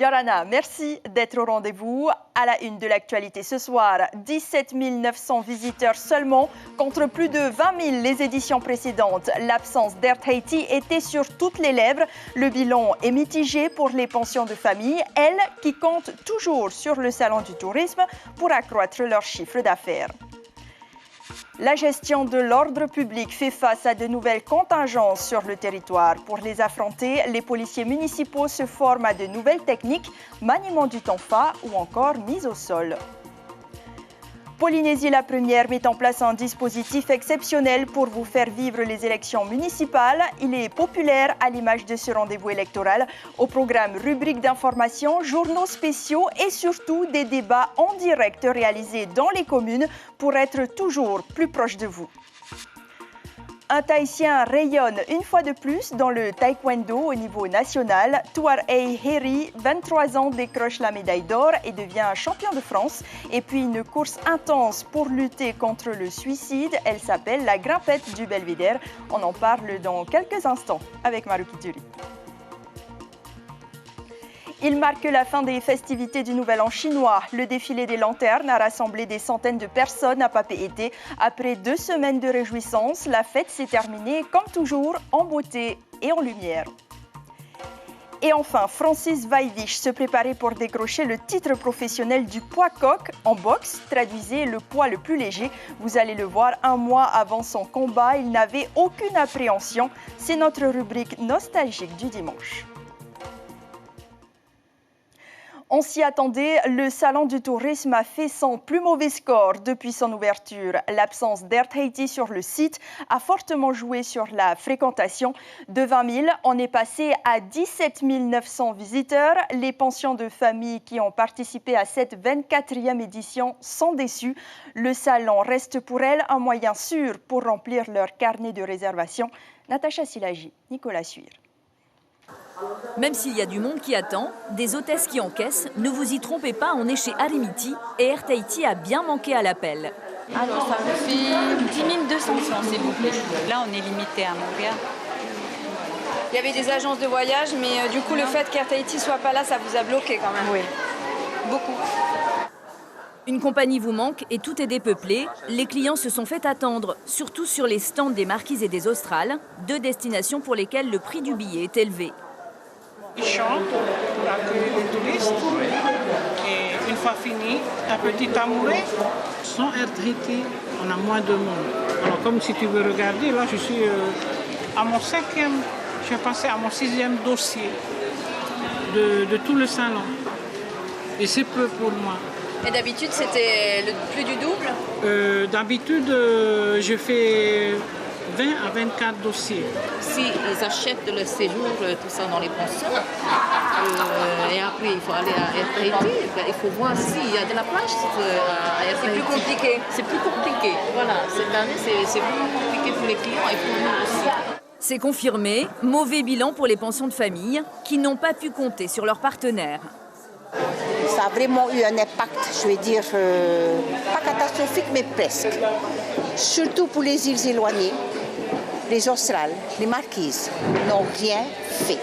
Yorana, merci d'être au rendez-vous. À la une de l'actualité ce soir, 17 900 visiteurs seulement contre plus de 20 000 les éditions précédentes. L'absence d'Air Tahiti était sur toutes les lèvres. Le bilan est mitigé pour les pensions de famille, elles qui comptent toujours sur le salon du tourisme pour accroître leur chiffre d'affaires. La gestion de l'ordre public fait face à de nouvelles contingences sur le territoire. Pour les affronter, les policiers municipaux se forment à de nouvelles techniques, maniement du tonfa ou encore mise au sol. Polynésie la première met en place un dispositif exceptionnel pour vous faire vivre les élections municipales. Il est populaire à l'image de ce rendez-vous électoral. Au programme rubrique d'information, journaux spéciaux et surtout des débats en direct réalisés dans les communes pour être toujours plus proche de vous. Un Tahitien rayonne une fois de plus dans le taekwondo au niveau national. Tuareg Heri, 23 ans, décroche la médaille d'or et devient champion de France. Et puis une course intense pour lutter contre le suicide. Elle s'appelle la Grimpette du Belvédère. On en parle dans quelques instants avec Maruki Turi. Il marque la fin des festivités du Nouvel An chinois. Le défilé des lanternes a rassemblé des centaines de personnes à Papeete. Après 2 semaines de réjouissance, la fête s'est terminée comme toujours en beauté et en lumière. Et enfin, Francis Vaidich se préparait pour décrocher le titre professionnel du poids coq en boxe. Traduisez le poids le plus léger. Vous allez le voir, un mois avant son combat, il n'avait aucune appréhension. C'est notre rubrique nostalgique du dimanche. On s'y attendait, le salon du tourisme a fait son plus mauvais score depuis son ouverture. L'absence d'Air Tahiti sur le site a fortement joué sur la fréquentation. De 20 000, on est passé à 17 900 visiteurs. Les pensions de famille qui ont participé à cette 24e édition sont déçues. Le salon reste pour elles un moyen sûr pour remplir leur carnet de réservation. Natacha Silagi, Nicolas Suir. Même s'il y a du monde qui attend, des hôtesses qui encaissent, ne vous y trompez pas, on est chez Arimiti et Air Tahiti a bien manqué à l'appel. Alors ça me fait 10 200 francs, s'il vous plaît. Là, on est limité à Montréal. Il y avait des agences de voyage, mais du coup, le fait qu'Air Tahiti soit pas là, ça vous a bloqué quand même. Oui. Beaucoup. Une compagnie vous manque et tout est dépeuplé. Les clients se sont fait attendre, surtout sur les stands des Marquises et des Australes, 2 destinations pour lesquelles le prix du billet est élevé. Ils chantent pour accueillir les touristes. Et une fois fini, un petit amoureux. Sans Air Tahiti, on a moins de monde. Alors comme si tu veux regarder, là je suis à mon 5e, je vais passer à mon 6e dossier de tout le salon. Et c'est peu pour moi. Et d'habitude, c'était plus du double? D'habitude, je fais 20 à 24 dossiers. Si ils achètent le séjour, tout ça dans les pensions, et après il faut aller à Air Tahiti, il faut voir s'il y a de la place à Air Tahiti. C'est plus compliqué. C'est plus compliqué. Voilà, cette année c'est vraiment compliqué pour les clients et pour nous aussi. C'est confirmé, mauvais bilan pour les pensions de famille qui n'ont pas pu compter sur leurs partenaires. Ça a vraiment eu un impact, je vais dire, pas catastrophique, mais presque. Surtout pour les îles éloignées, les Australes, les Marquises n'ont rien fait.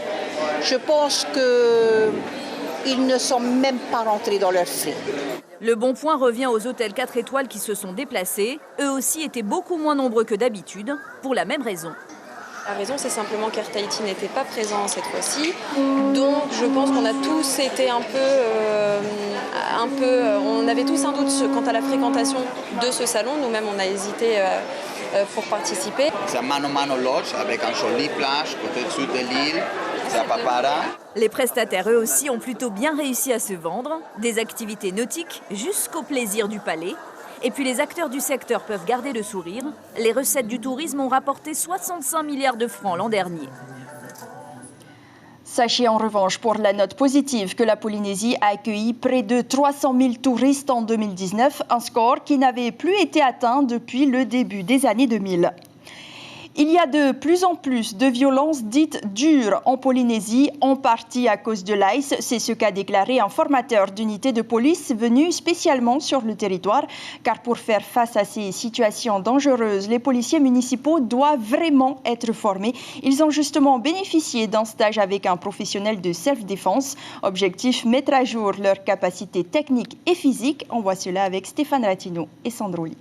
Je pense qu'ils ne sont même pas rentrés dans leurs frais. Le bon point revient aux hôtels 4 étoiles qui se sont déplacés. Eux aussi étaient beaucoup moins nombreux que d'habitude, pour la même raison. La raison, c'est simplement qu'Air Tahiti n'était pas présent cette fois-ci. Donc, je pense qu'on a tous été un peu, on avait tous un doute quant à la fréquentation de ce salon. Nous-mêmes, on a hésité pour participer. C'est un Mano Mano Lodge avec un joli plage côté sud de l'île. C'est à Papara. Les prestataires, eux aussi, ont plutôt bien réussi à se vendre. Des activités nautiques jusqu'au plaisir du palais. Et puis les acteurs du secteur peuvent garder le sourire. Les recettes du tourisme ont rapporté 65 milliards de francs l'an dernier. Sachez en revanche pour la note positive que la Polynésie a accueilli près de 300 000 touristes en 2019, un score qui n'avait plus été atteint depuis le début des années 2000. Il y a de plus en plus de violences dites dures en Polynésie, en partie à cause de l'ICE. C'est ce qu'a déclaré un formateur d'unité de police venu spécialement sur le territoire. Car pour faire face à ces situations dangereuses, les policiers municipaux doivent vraiment être formés. Ils ont justement bénéficié d'un stage avec un professionnel de self-défense. Objectif, mettre à jour leurs capacités techniques et physiques. On voit cela avec Stéphane Ratino et Sandro Lee.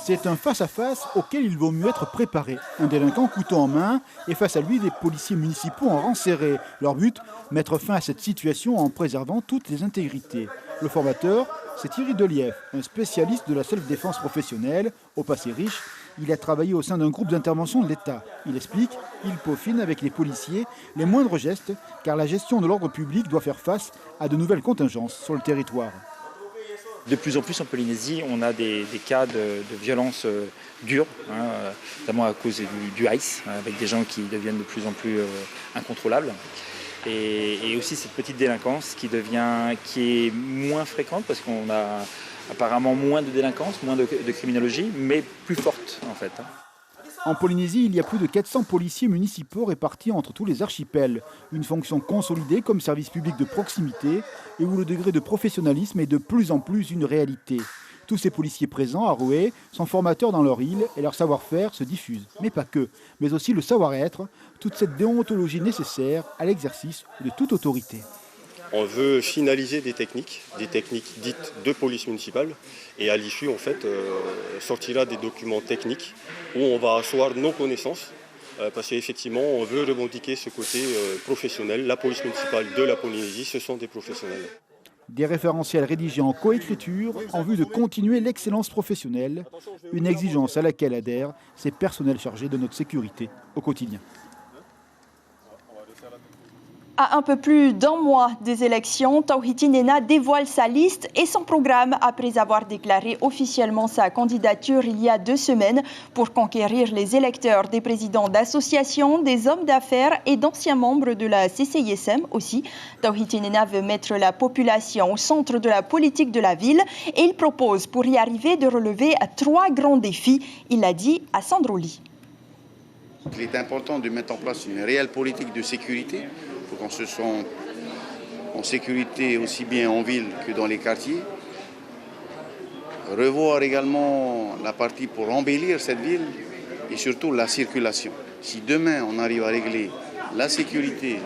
C'est un face-à-face auquel il vaut mieux être préparé. Un délinquant couteau en main et face à lui des policiers municipaux en rang serré. Leur but, mettre fin à cette situation en préservant toutes les intégrités. Le formateur, c'est Thierry Delièvre, un spécialiste de la self-défense professionnelle, au passé riche. Il a travaillé au sein d'un groupe d'intervention de l'État. Il explique, il peaufine avec les policiers les moindres gestes, car la gestion de l'ordre public doit faire face à de nouvelles contingences sur le territoire. De plus en plus en Polynésie, on a des cas de violence dure, notamment à cause du ICE, avec des gens qui deviennent de plus en plus incontrôlables. Et aussi cette petite délinquance qui est moins fréquente parce qu'on a apparemment moins de délinquance, moins de criminologie, mais plus forte en fait. En Polynésie, il y a plus de 400 policiers municipaux répartis entre tous les archipels. Une fonction consolidée comme service public de proximité et où le degré de professionnalisme est de plus en plus une réalité. Tous ces policiers présents à Roué sont formateurs dans leur île et leur savoir-faire se diffuse. Mais pas que, mais aussi le savoir-être, toute cette déontologie nécessaire à l'exercice de toute autorité. On veut finaliser des techniques dites de police municipale. Et à l'issue, en fait, sortira des documents techniques où on va asseoir nos connaissances. Parce qu'effectivement, on veut revendiquer ce côté professionnel. La police municipale de la Polynésie, ce sont des professionnels. Des référentiels rédigés en coécriture en vue de continuer l'excellence professionnelle. Une exigence à laquelle adhèrent ces personnels chargés de notre sécurité au quotidien. À un peu plus d'un mois des élections, Tauhiti Nena dévoile sa liste et son programme après avoir déclaré officiellement sa candidature il y a 2 semaines pour conquérir les électeurs des présidents d'associations, des hommes d'affaires et d'anciens membres de la CCISM aussi. Tauhiti Nena veut mettre la population au centre de la politique de la ville et il propose pour y arriver de relever 3 grands défis. Il l'a dit à Sandro Lee. Il est important de mettre en place une réelle politique de sécurité pour qu'on se sente en sécurité aussi bien en ville que dans les quartiers. Revoir également la partie pour embellir cette ville et surtout la circulation. Si demain on arrive à régler la sécurité,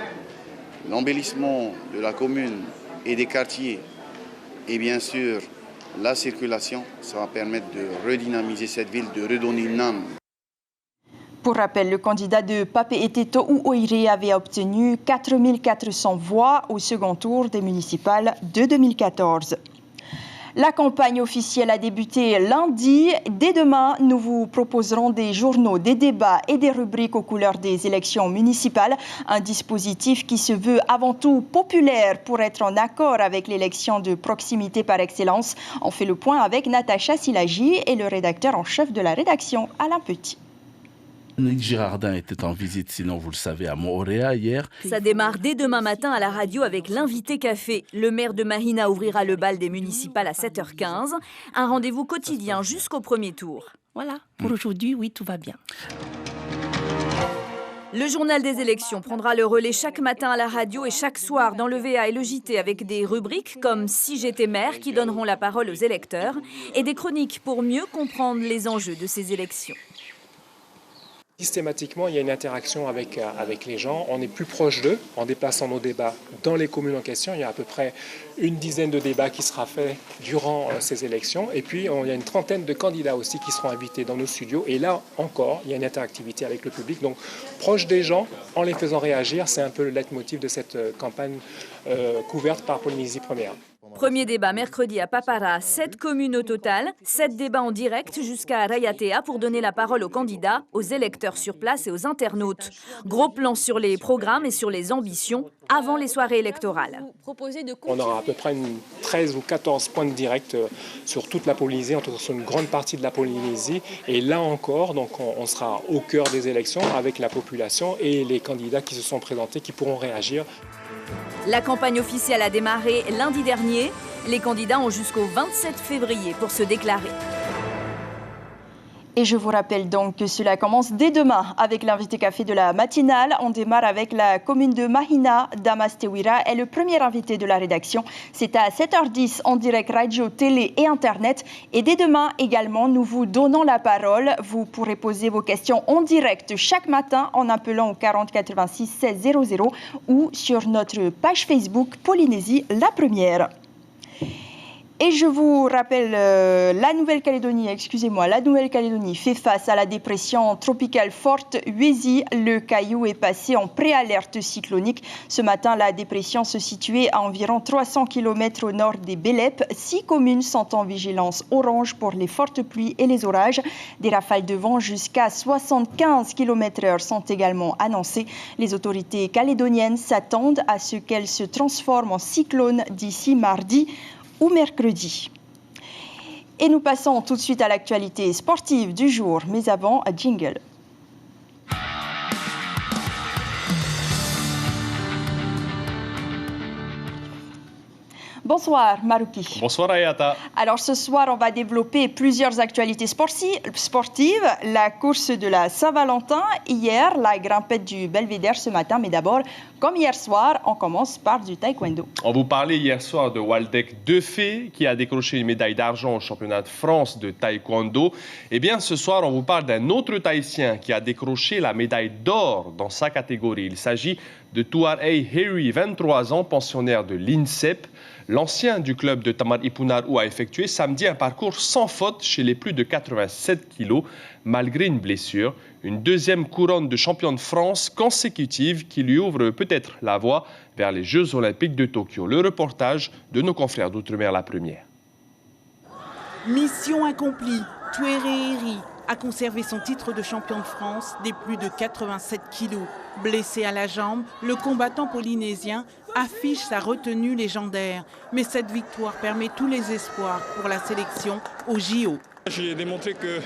l'embellissement de la commune et des quartiers et bien sûr la circulation, ça va permettre de redynamiser cette ville, de redonner une âme. Pour rappel, le candidat de Papeete To'u Oire avait obtenu 4400 voix au second tour des municipales de 2014. La campagne officielle a débuté lundi. Dès demain, nous vous proposerons des journaux, des débats et des rubriques aux couleurs des élections municipales. Un dispositif qui se veut avant tout populaire pour être en accord avec l'élection de proximité par excellence. On fait le point avec Natacha Silagi et le rédacteur en chef de la rédaction, Alain Petit. Nick Girardin était en visite, sinon vous le savez, à Moorea hier. Ça démarre dès demain matin à la radio avec l'invité café. Le maire de Mahina ouvrira le bal des municipales à 7h15. Un rendez-vous quotidien jusqu'au premier tour. Voilà, pour aujourd'hui, oui, tout va bien. Le journal des élections prendra le relais chaque matin à la radio et chaque soir dans le VA et le JT avec des rubriques comme « Si j'étais maire » qui donneront la parole aux électeurs et des chroniques pour mieux comprendre les enjeux de ces élections. Systématiquement, il y a une interaction avec les gens. On est plus proche d'eux en déplaçant nos débats dans les communes en question. Il y a à peu près une dizaine de débats qui sera fait durant ces élections. Et puis, il y a une trentaine de candidats aussi qui seront invités dans nos studios. Et là encore, il y a une interactivité avec le public. Donc, proche des gens, en les faisant réagir, c'est un peu le leitmotiv de cette campagne couverte par Polynésie Première. Premier débat mercredi à Papara, 7 communes au total, 7 débats en direct jusqu'à Rayatea pour donner la parole aux candidats, aux électeurs sur place et aux internautes. Gros plan sur les programmes et sur les ambitions avant les soirées électorales. On aura à peu près 13 ou 14 points de direct sur toute la Polynésie, en tout cas sur une grande partie de la Polynésie. Et là encore, donc, on sera au cœur des élections avec la population et les candidats qui se sont présentés qui pourront réagir. La campagne officielle a démarré lundi dernier. Les candidats ont jusqu'au 27 février pour se déclarer. Et je vous rappelle donc que cela commence dès demain avec l'invité café de la matinale. On démarre avec la commune de Mahina. Damas Tewira est le premier invité de la rédaction. C'est à 7h10 en direct radio, télé et Internet. Et dès demain également, nous vous donnons la parole. Vous pourrez poser vos questions en direct chaque matin en appelant au 40 86 16 00 ou sur notre page Facebook Polynésie la première. Et je vous rappelle, la Nouvelle-Calédonie fait face à la dépression tropicale forte Huezi. Le Caillou est passé en préalerte cyclonique. Ce matin, la dépression se situait à environ 300 km au nord des Bélep. 6 communes sont en vigilance orange pour les fortes pluies et les orages. Des rafales de vent jusqu'à 75 km/h sont également annoncées. Les autorités calédoniennes s'attendent à ce qu'elle se transforme en cyclone d'ici mardi ou mercredi. Et nous passons tout de suite à l'actualité sportive du jour, mais avant, un jingle. Bonsoir Marouki. Bonsoir Ayata. Alors ce soir, on va développer plusieurs actualités sportives. La course de la Saint-Valentin hier, la grimpette du Belvédère ce matin. Mais d'abord, comme hier soir, on commence par du taekwondo. On vous parlait hier soir de Waldeck Defay qui a décroché une médaille d'argent au championnat de France de taekwondo. Eh bien ce soir, on vous parle d'un autre Tahitien qui a décroché la médaille d'or dans sa catégorie. Il s'agit de Tuareg Harry, 23 ans, pensionnaire de l'INSEP. L'ancien du club de Tamar Ipunaru a effectué samedi un parcours sans faute chez les plus de 87 kilos, malgré une blessure. Une deuxième couronne de champion de France consécutive qui lui ouvre peut-être la voie vers les Jeux Olympiques de Tokyo. Le reportage de nos confrères d'Outre-mer la première. Mission accomplie. Tuareg Harry a conservé son titre de champion de France des plus de 87 kilos. Blessé à la jambe, le combattant polynésien affiche sa retenue légendaire. Mais cette victoire permet tous les espoirs pour la sélection au JO. J'ai démontré que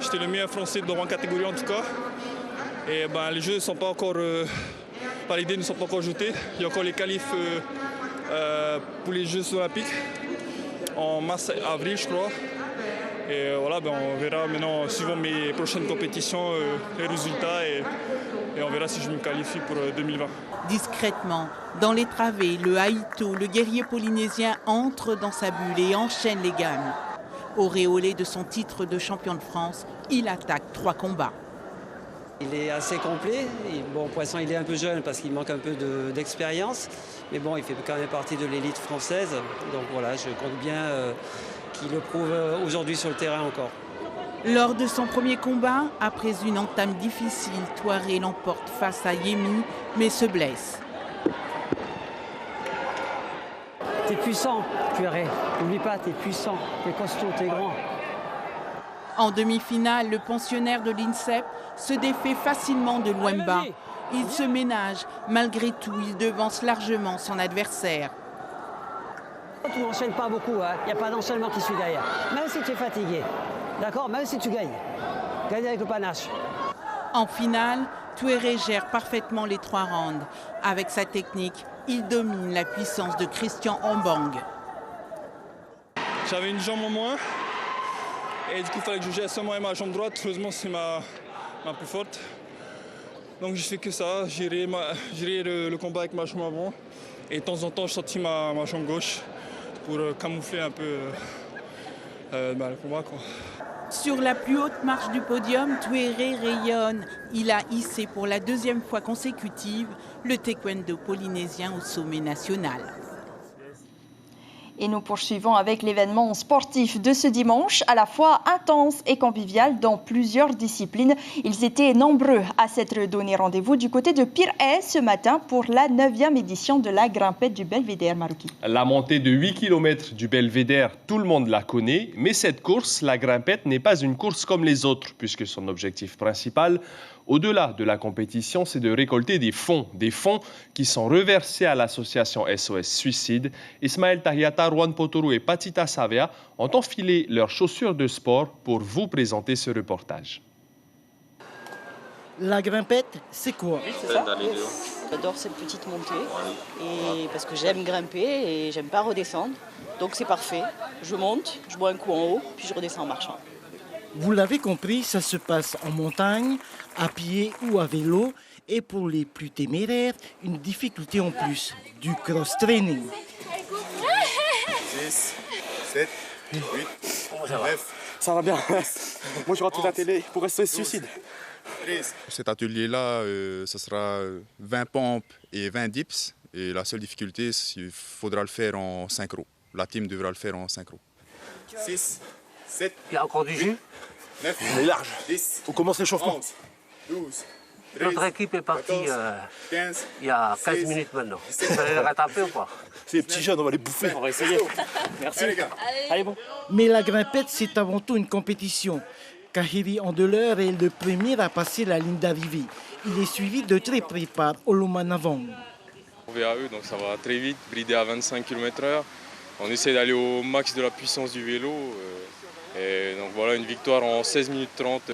j'étais le meilleur français dans ma catégorie en tout cas. Et les jeux ne sont pas encore validés, ne sont pas encore jetés. Il y a encore les qualifs pour les Jeux olympiques en mars-avril, je crois. Et voilà, on verra maintenant, suivant mes prochaines compétitions, les résultats et on verra si je me qualifie pour 2020. Discrètement, dans les travées, le Haïto, le guerrier polynésien, entre dans sa bulle et enchaîne les gammes. Auréolé de son titre de champion de France, il attaque 3 combats. Il est assez complet. Bon, Poisson, il est un peu jeune parce qu'il manque un peu d'expérience. Mais bon, il fait quand même partie de l'élite française. Donc voilà, je compte bien qu'il le prouve aujourd'hui sur le terrain encore. Lors de son premier combat, après une entame difficile, Tuareg l'emporte face à Yemi, mais se blesse. T'es puissant, Tuareg. N'oublie pas, t'es puissant, t'es costaud, t'es grand. En demi-finale, le pensionnaire de l'INSEP se défait facilement de Luemba. Il se ménage. Malgré tout, il devance largement son adversaire. Tu n'enchaînes pas beaucoup, il n'y a pas d'enchaînement qui suit derrière. Même si tu es fatigué, d'accord, même si tu gagnes. Gagne avec le panache. En finale, Tuareg gère parfaitement les 3 rounds. Avec sa technique, il domine la puissance de Christian Ombang. J'avais une jambe en moins. Et du coup, il fallait que je gère seulement ma jambe droite. Heureusement, c'est ma plus forte. Donc, je fais que ça. Gérer le combat avec ma jambe avant. Et de temps en temps, je sortis ma jambe gauche pour camoufler un peu le combat, quoi. Sur la plus haute marche du podium, Tuareg rayonne. Il a hissé pour la 2e fois consécutive le taekwondo polynésien au sommet national. Et nous poursuivons avec l'événement sportif de ce dimanche, à la fois intense et convivial dans plusieurs disciplines. Ils étaient nombreux à s'être donné rendez-vous du côté de Pirée ce matin pour la 9e édition de la grimpette du Belvédère, Marouki. La montée de 8 km du Belvédère, tout le monde la connaît, mais cette course, la grimpette, n'est pas une course comme les autres, puisque son objectif principal, au-delà de la compétition, c'est de récolter des fonds qui sont reversés à l'association SOS Suicide. Ismaël Tahiata, Juan Potoru et Patita Savea ont enfilé leurs chaussures de sport pour vous présenter ce reportage. La grimpette, c'est quoi? C'est ça. J'adore cette petite montée et parce que j'aime grimper et j'aime pas redescendre. Donc c'est parfait. Je monte, je bois un coup en haut, puis je redescends en marchant. Vous l'avez compris, ça se passe en montagne, à pied ou à vélo. Et pour les plus téméraires, une difficulté en plus, du cross-training. 6, 7, 8, 9. Ça va bien. Moi, je regarde la télé pour rester suicide. Cet atelier-là, ce sera 20 pompes et 20 dips. Et la seule difficulté, il faudra le faire en synchro. La team devra le faire en synchro. 6, 7. Il y a encore du jus. 9. On est large. 10. On commence l'échauffement. 12. Notre équipe est partie 15, il y a 15 16, minutes maintenant. Vous allez les rattraper ou pas? C'est les petits jeunes, on va les bouffer. On va essayer. Merci. Allez, les gars. Allez, bon. Mais la grimpette, c'est avant tout une compétition. Kahiri Andeleur est le premier à passer la ligne d'arrivée. Il est suivi de très près par Olomanavong. On VAE, donc ça va très vite, bridé à 25 km/h. On essaie d'aller au max de la puissance du vélo. Et donc voilà, une victoire en 16 minutes 30.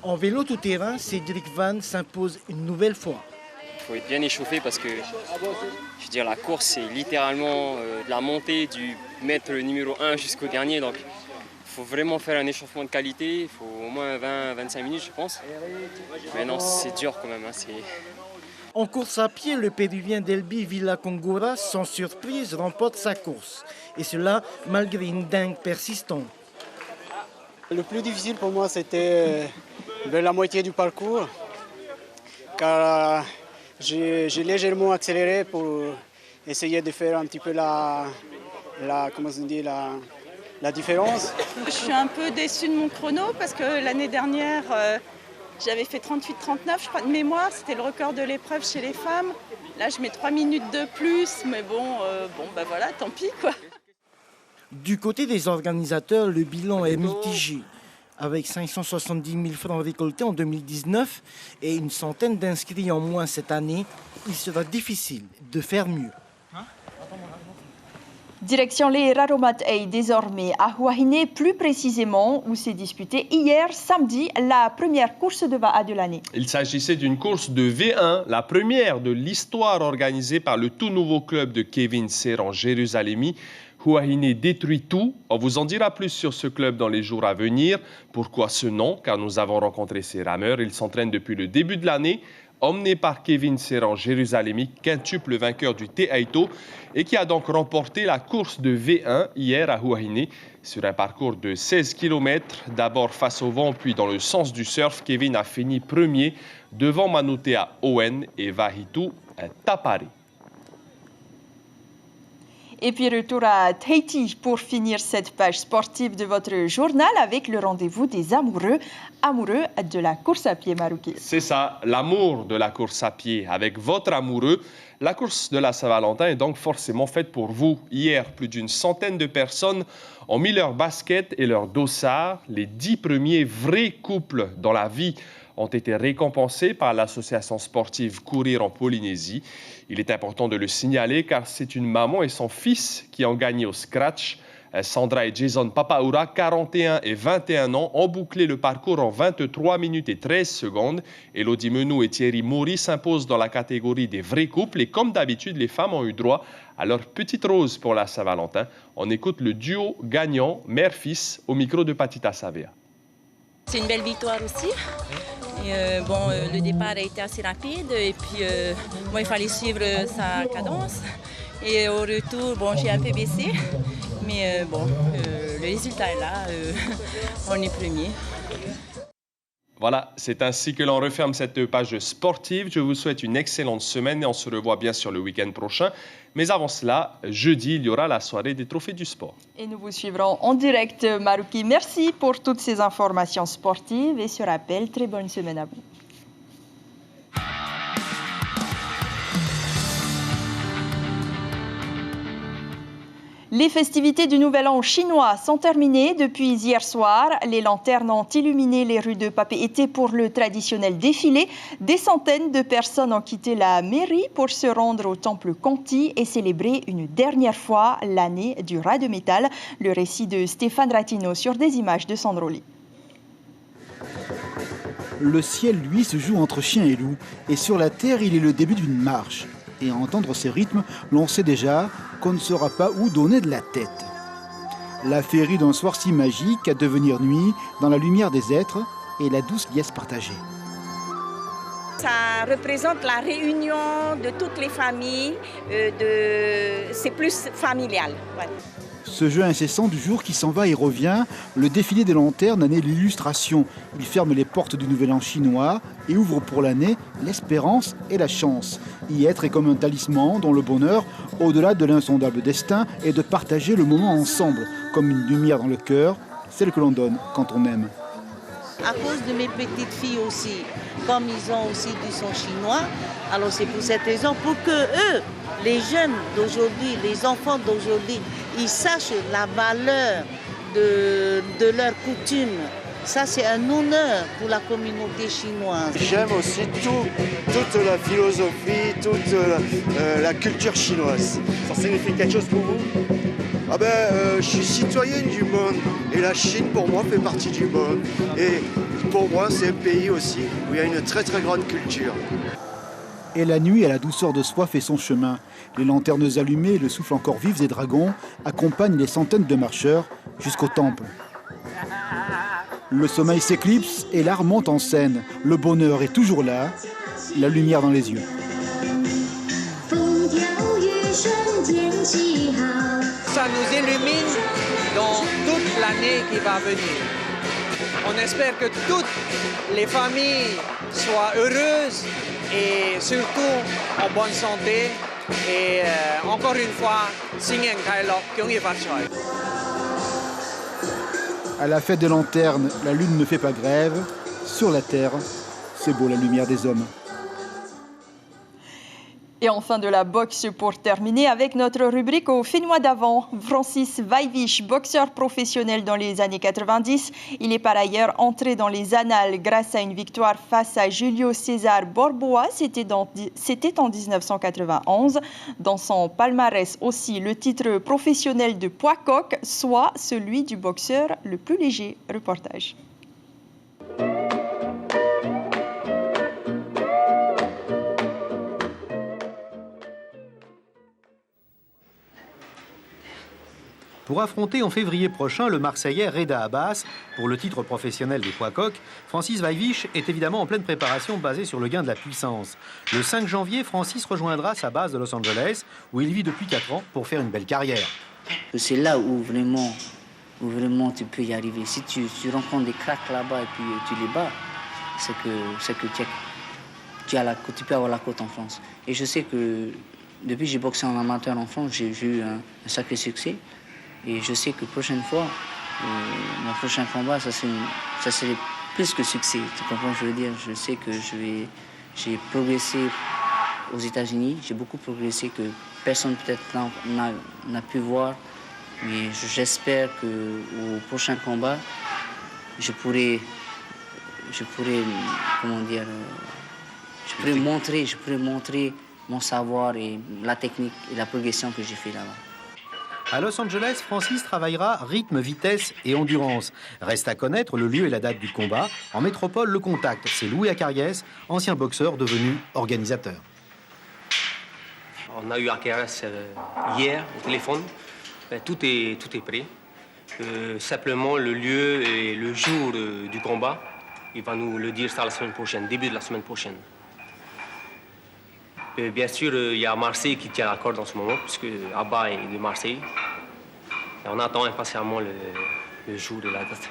En vélo tout-terrain, Cédric Van s'impose une nouvelle fois. Il faut être bien échauffé parce que je veux dire, la course, c'est littéralement de la montée du mètre numéro 1 jusqu'au dernier. Donc il faut vraiment faire un échauffement de qualité. Il faut au moins 20-25 minutes, je pense. Mais non, c'est dur quand même. En course à pied, le Péruvien Delby Villacongora, sans surprise, remporte sa course. Et cela malgré une dingue persistante. Le plus difficile pour moi, c'était vers la moitié du parcours, car j'ai légèrement accéléré pour essayer de faire un petit peu la différence. Je suis un peu déçue de mon chrono parce que l'année dernière, j'avais fait 38-39, je crois, de mémoire. C'était le record de l'épreuve chez les femmes. Là, je mets 3 minutes de plus, mais bah voilà, tant pis, quoi. Du côté des organisateurs, le bilan est mitigé. Avec 570 000 francs récoltés en 2019 et une centaine d'inscrits en moins cette année, il sera difficile de faire mieux. Direction les Raromat Ei désormais à Huahine, plus précisément où s'est disputée hier samedi la première course de Va'a de l'année. Il s'agissait d'une course de V1, la première de l'histoire organisée par le tout nouveau club de Kevin Serran Jérusalemi. Huahine détruit tout. On vous en dira plus sur ce club dans les jours à venir. Pourquoi ce nom? Car nous avons rencontré ces rameurs. Ils s'entraînent depuis le début de l'année. Emmené par Kevin Serran Jérusalemi, quintuple vainqueur du Teaito et qui a donc remporté la course de V1 hier à Huahine sur un parcours de 16 km. D'abord face au vent, puis dans le sens du surf, Kevin a fini premier devant Manutea Owen et Vahitu Tapare. Et puis retour à Tahiti pour finir cette page sportive de votre journal avec le rendez-vous des amoureux de la course à pied marocaine. C'est ça, l'amour de la course à pied. Avec votre amoureux, la course de la Saint-Valentin est donc forcément faite pour vous. Hier, plus d'une centaine de personnes ont mis leurs baskets et leurs dossards. Les 10 premiers vrais couples dans la vie ont été récompensés par l'association sportive Courir en Polynésie. Il est important de le signaler car c'est une maman et son fils qui ont gagné au scratch. Sandra et Jason Papaura, 41 et 21 ans, ont bouclé le parcours en 23 minutes et 13 secondes. Elodie Menou et Thierry Maury s'imposent dans la catégorie des vrais couples. Et comme d'habitude, les femmes ont eu droit à leur petite rose pour la Saint-Valentin. On écoute le duo gagnant, mère-fils, au micro de Patita Savea. C'est une belle victoire aussi. Et le départ a été assez rapide et puis il fallait suivre sa cadence. Et au retour, j'ai un peu baissé, mais le résultat est là, on est premier. Voilà, c'est ainsi que l'on referme cette page sportive. Je vous souhaite une excellente semaine et on se revoit bien sûr le week-end prochain. Mais avant cela, jeudi, il y aura la soirée des trophées du sport. Et nous vous suivrons en direct, Marouki. Merci pour toutes ces informations sportives et ce rappel, très bonne semaine à vous. Les festivités du Nouvel An chinois sont terminées depuis hier soir. Les lanternes ont illuminé les rues de Papeete pour le traditionnel défilé. Des centaines de personnes ont quitté la mairie pour se rendre au temple Conti et célébrer une dernière fois l'année du rat de métal. Le récit de Stéphane Ratino sur des images de Sandroli. Le ciel, lui, se joue entre chien et loup. Et sur la terre, il est le début d'une marche. Et à entendre ces rythmes, l'on sait déjà qu'on ne saura pas où donner de la tête. La féerie d'un soir si magique à devenir nuit dans la lumière des êtres et la douce liesse partagée. Ça représente la réunion de toutes les familles, c'est plus familial. Ouais. Ce jeu incessant du jour qui s'en va et revient, le défilé des lanternes en est l'illustration. Il ferme les portes du nouvel an chinois et ouvre pour l'année l'espérance et la chance. Y être est comme un talisman dont le bonheur, au-delà de l'insondable destin, est de partager le moment ensemble, comme une lumière dans le cœur, celle que l'on donne quand on aime. À cause de mes petites filles aussi, comme ils ont aussi du son chinois, alors c'est pour cette raison, pour que eux, les jeunes d'aujourd'hui, les enfants d'aujourd'hui, ils sachent la valeur de leurs coutumes. Ça, c'est un honneur pour la communauté chinoise. J'aime aussi toute la philosophie, toute la culture chinoise. Ça signifie quelque chose pour vous ? Je suis citoyenne du monde et la Chine pour moi fait partie du monde. Et pour moi c'est un pays aussi où il y a une très très grande culture. Et la nuit à la douceur de soie fait son chemin. Les lanternes allumées et le souffle encore vif des dragons accompagnent les centaines de marcheurs jusqu'au temple. Le sommeil s'éclipse et l'art monte en scène. Le bonheur est toujours là, la lumière dans les yeux. Ça nous illumine dans toute l'année qui va venir. On espère que toutes les familles soient heureuses et surtout en bonne santé. Et encore une fois, Singen Kailok, Kyungyi Parchoy. À la fête des lanternes, la lune ne fait pas grève. Sur la terre, c'est beau la lumière des hommes. Et enfin de la boxe pour terminer avec notre rubrique au Fénois d'avant. Francis Vaivich, boxeur professionnel dans les années 90. Il est par ailleurs entré dans les annales grâce à une victoire face à Julio César Borboa. C'était en 1991. Dans son palmarès aussi le titre professionnel de poids coq, soit celui du boxeur le plus léger. Reportage. Pour affronter en février prochain le Marseillais Reda Abbas pour le titre professionnel des poids coqs, Francis Vaivich est évidemment en pleine préparation basée sur le gain de la puissance. Le 5 janvier, Francis rejoindra sa base de Los Angeles où il vit depuis 4 ans pour faire une belle carrière. C'est là où vraiment tu peux y arriver. Si tu rencontres des cracks là-bas et puis tu les bats, c'est que tu peux avoir la cote en France. Et je sais que depuis que j'ai boxé en amateur en France, j'ai eu un sacré succès. Et je sais que la prochaine fois, mon prochain combat, ça serait plus que succès. Tu comprends ce que je veux dire? Je sais que j'ai progressé aux États-Unis. J'ai beaucoup progressé que personne peut-être n'a pu voir. Mais j'espère qu'au prochain combat, je pourrais montrer mon savoir et la technique et la progression que j'ai fait là-bas. À Los Angeles, Francis travaillera rythme, vitesse et endurance. Reste à connaître le lieu et la date du combat. En métropole, le contact, c'est Louis Acariès, ancien boxeur devenu organisateur. On a eu Acariès hier au téléphone. Tout est prêt. Simplement le lieu et le jour du combat, il va nous le dire ça la semaine prochaine, début de la semaine prochaine. Bien sûr, il y a Marseille qui tient la corde en ce moment, puisque Abba est de Marseille. Et on attend impatiemment le jour de la date.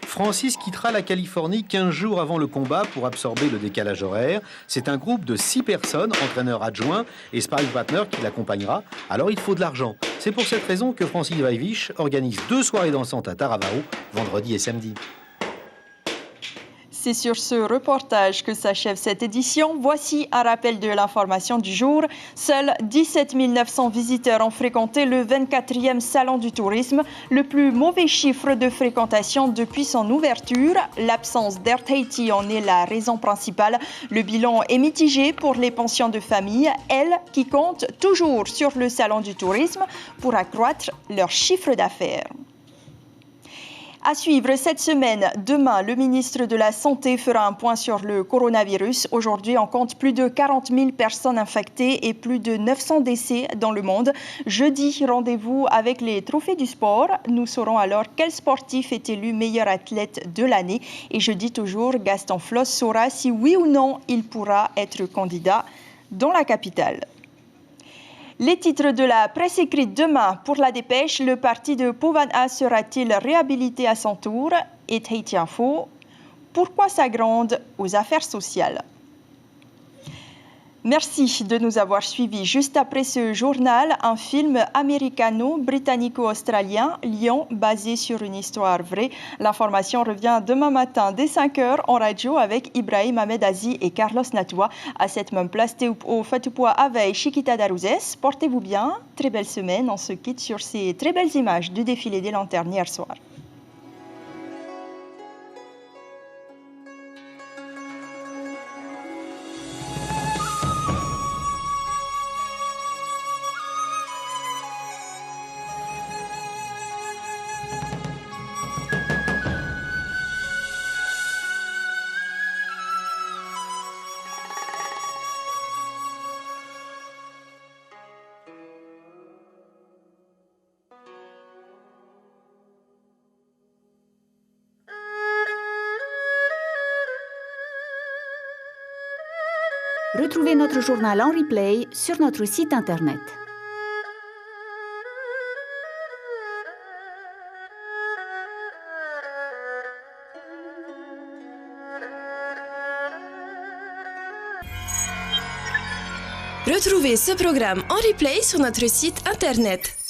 Francis quittera la Californie 15 jours avant le combat pour absorber le décalage horaire. C'est un groupe de 6 personnes, entraîneur adjoint et sparring partner qui l'accompagnera. Alors il faut de l'argent. C'est pour cette raison que Francis Vaivich organise 2 soirées dansantes à Taravao, vendredi et samedi. C'est sur ce reportage que s'achève cette édition. Voici un rappel de l'information du jour. Seuls 17 900 visiteurs ont fréquenté le 24e Salon du tourisme, le plus mauvais chiffre de fréquentation depuis son ouverture. L'absence d'Air Tahiti en est la raison principale. Le bilan est mitigé pour les pensions de famille, elles qui comptent toujours sur le Salon du tourisme pour accroître leur chiffre d'affaires. À suivre cette semaine, demain, le ministre de la Santé fera un point sur le coronavirus. Aujourd'hui, on compte plus de 40 000 personnes infectées et plus de 900 décès dans le monde. Jeudi, rendez-vous avec les trophées du sport. Nous saurons alors quel sportif est élu meilleur athlète de l'année. Et jeudi toujours, Gaston Floss saura si oui ou non il pourra être candidat dans la capitale. Les titres de la presse écrite demain. Pour la dépêche, le parti de Povana sera-t-il réhabilité à son tour? Et Haiti Info, pourquoi s'agrandent aux affaires sociales? Merci de nous avoir suivis. Juste après ce journal, un film américano-britannico-australien, Lion, basé sur une histoire vraie. L'information revient demain matin dès 5h en radio avec Ibrahim Ahmed Azi et Carlos Natoua. À cette même place, Teupo Fatupua Aveille, Chiquita Darouzès. Portez-vous bien. Très belle semaine. On se quitte sur ces très belles images du défilé des lanternes hier soir. Retrouvez notre journal en replay sur notre site internet. Retrouvez ce programme en replay sur notre site internet.